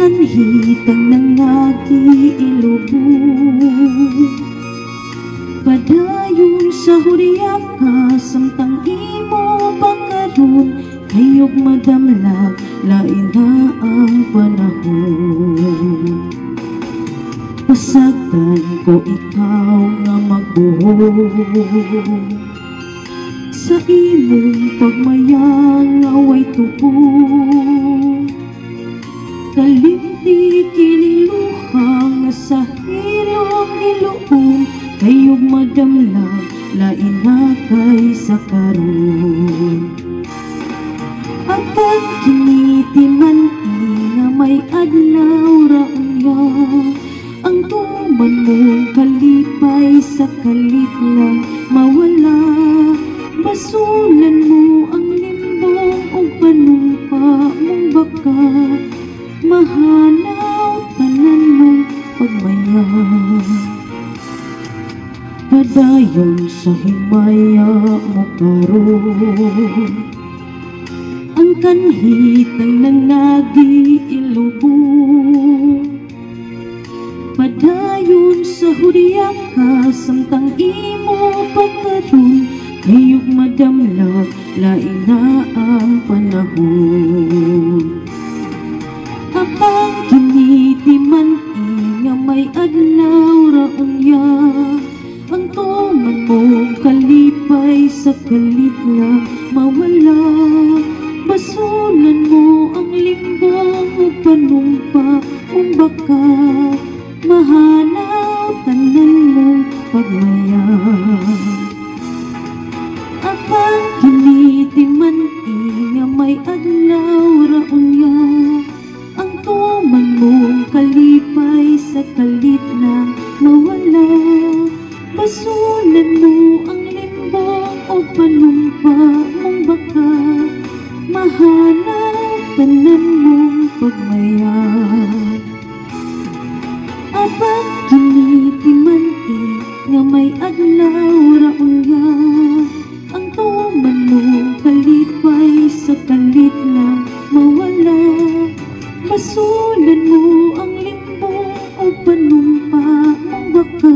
kanhitang nangagi ilubong, padayon sa huryak ka samtang imo bakaron, kayog madamlag lain na ang panahon. Pasagdan ko ikaw nga magbuhong, sa imong pagmayang away tubong, kalimti kiniluhang sa hilong niluong, kayog madamlag lain na kay sa karon. Apag kinitiman nga may adlaw raunya, ang tuman mong kalipay sa kalit lang mawala. Basulan mo ang limbong o panumpa mong baka, mahanaw tanan mong pagmaya. Padayon sa himaya mo karon, ang kanhitang nangagi ilubong, padayon sa huryak ka samtang imo pagkaroon, kayog madamlag lain na ang panahon. Apang kinitiman nga may adlaw raunya, ang tuman mong kalipay sa kalit lang mawala. Basulan mo ang limbong o panumpa mong baka, mahanaw tanan mong pagmaya. Apang kinitiman nga may adlaw raunya, ang tuman mong kalipay sa kalit na mawala. Basulan mo ang limbong o panumpa mong baka, mahanaw tanan mong pagmaya. Apang kinitiman nga may adlaw raunya, ang tuman mong kalipay sa kalit lang mawala. Basulan mo ang limbong o panumpa mong baka,